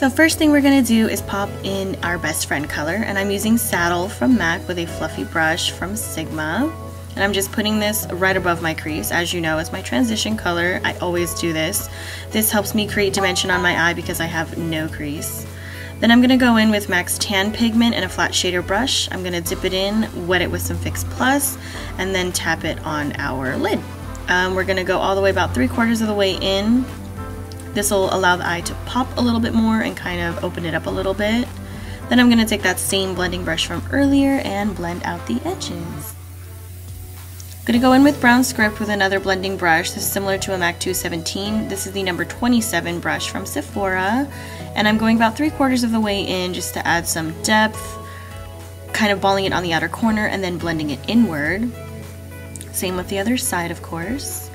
So first thing we're going to do is pop in our best friend color, and I'm using Saddle from MAC with a fluffy brush from Sigma. And I'm just putting this right above my crease. As you know, it's my transition color. I always do this. This helps me create dimension on my eye because I have no crease. Then I'm going to go in with MAC's Tan Pigment and a flat shader brush. I'm going to dip it in, wet it with some Fix Plus, and then tap it on our lid. We're going to go all the way about 3/4 of the way in. This will allow the eye to pop a little bit more and kind of open it up a little bit. Then I'm going to take that same blending brush from earlier and blend out the edges. I'm going to go in with Brown Script with another blending brush. This is similar to a MAC 217. This is the number 27 brush from Sephora. And I'm going about 3/4 of the way in just to add some depth, kind of balling it on the outer corner and then blending it inward. Same with the other side, of course.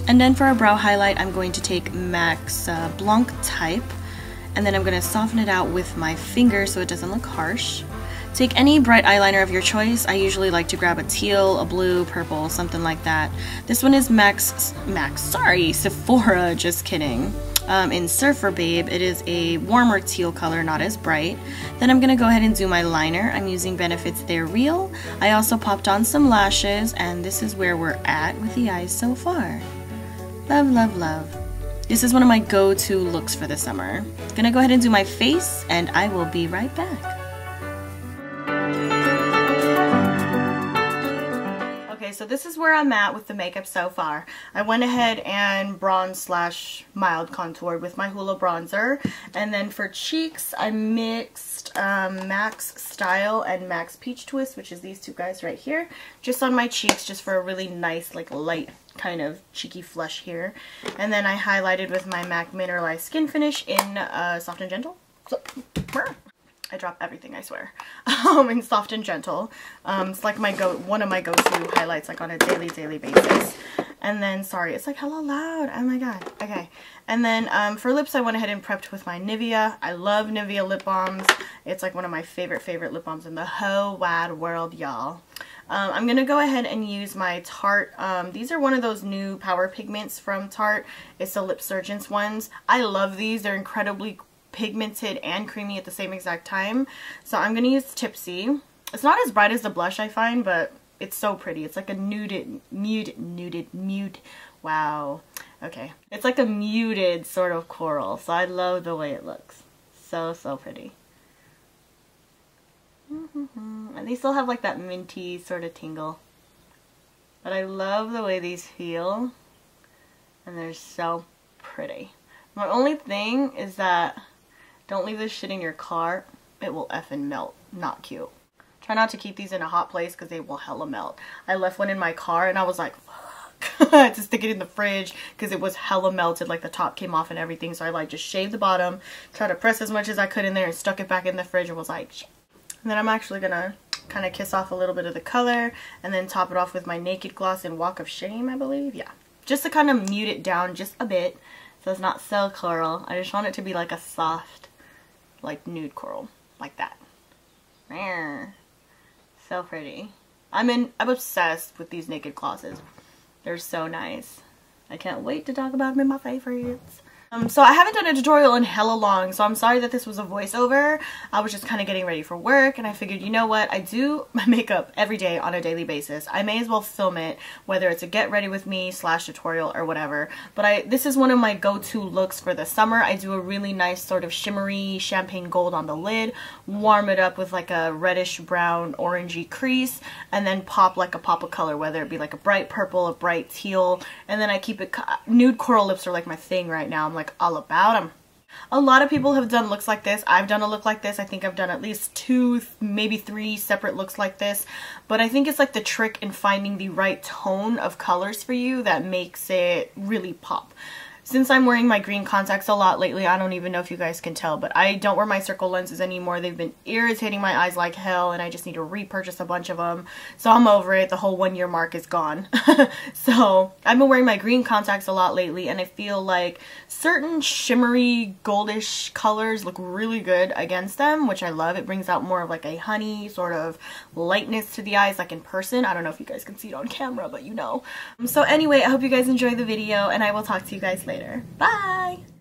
And then for our brow highlight, I'm going to take MAC's Blanc Type, and then I'm going to soften it out with my finger so it doesn't look harsh. Take any bright eyeliner of your choice. I usually like to grab a teal, a blue, purple, something like that. This one is Sephora, just kidding. In Surfer Babe. It is a warmer teal color, not as bright. Then I'm going to go ahead and do my liner. I'm using Benefit's They're Real. I also popped on some lashes, and this is where we're at with the eyes so far. Love, love, love. This is one of my go-to looks for the summer. Gonna go ahead and do my face, and I will be right back. Okay, so this is where I'm at with the makeup so far. I went ahead and bronze / mild contoured with my HOOLA bronzer. And then for cheeks, I mixed MAC's Style and MAC's Peachtwist, which is these two guys right here, just on my cheeks, just for a really nice, like, light kind of cheeky flush here. And then I highlighted with my MAC Mineralized Skin Finish in Soft and Gentle. I drop everything, I swear. In Soft and Gentle. It's like one of my go-to highlights, like on a daily basis. And then, sorry, it's like hella loud. Oh my god. Okay. And then for lips, I went ahead and prepped with my Nivea. I love Nivea lip balms. It's like one of my favorite lip balms in the whole wide world, y'all. I'm going to go ahead and use my Tarte. These are one of those new power pigments from Tarte. It's the Lip Surgeons ones. I love these. They're incredibly pigmented and creamy at the same exact time. So I'm going to use Tipsy. It's not as bright as the blush, I find, but it's so pretty. It's like a muted, wow. Okay. It's like a muted sort of coral. So I love the way it looks. So pretty. And they still have like that minty sort of tingle. But I love the way these feel. And they're so pretty. My only thing is that don't leave this shit in your car. It will effing melt. Not cute. Try not to keep these in a hot place because they will hella melt. I left one in my car and I was like, fuck. I had to stick it in the fridge because it was hella melted. Like the top came off and everything. So I like just shaved the bottom, tried to press as much as I could in there and stuck it back in the fridge and was like, shit. And then I'm actually going to kind of kiss off a little bit of the color and then top it off with my Naked Gloss in Walk of Shame, I believe. Yeah. Just to kind of mute it down just a bit so it's not so coral. I just want it to be like a soft, like nude coral. Like that. So pretty. I'm obsessed with these Naked Glosses. They're so nice. I can't wait to talk about them in my favorites. So I haven't done a tutorial in hella long, so I'm sorry that this was a voiceover. I was just kind of getting ready for work, and I figured, you know what, I do my makeup every day on a daily basis. I may as well film it, whether it's a get ready with me / tutorial or whatever. But this is one of my go-to looks for the summer. I do a really nice sort of shimmery champagne gold on the lid, warm it up with like a reddish brown orangey crease, and then pop like a pop of color, whether it be like a bright purple, a bright teal, and then I keep it, nude coral lips are like my thing right now. I'm like all about them. A lot of people have done looks like this. I've done a look like this. I think I've done at least 2, maybe 3 separate looks like this. But I think it's like the trick in finding the right tone of colors for you that makes it really pop. Since I'm wearing my green contacts a lot lately, I don't even know if you guys can tell, but I don't wear my circle lenses anymore. They've been irritating my eyes like hell, and I just need to repurchase a bunch of them. So I'm over it. The whole 1 year mark is gone. So I've been wearing my green contacts a lot lately, and I feel like certain shimmery goldish colors look really good against them, which I love. It brings out more of like a honey sort of lightness to the eyes, like in person. I don't know if you guys can see it on camera, but you know. So anyway, I hope you guys enjoyed the video, and I will talk to you guys later. Bye!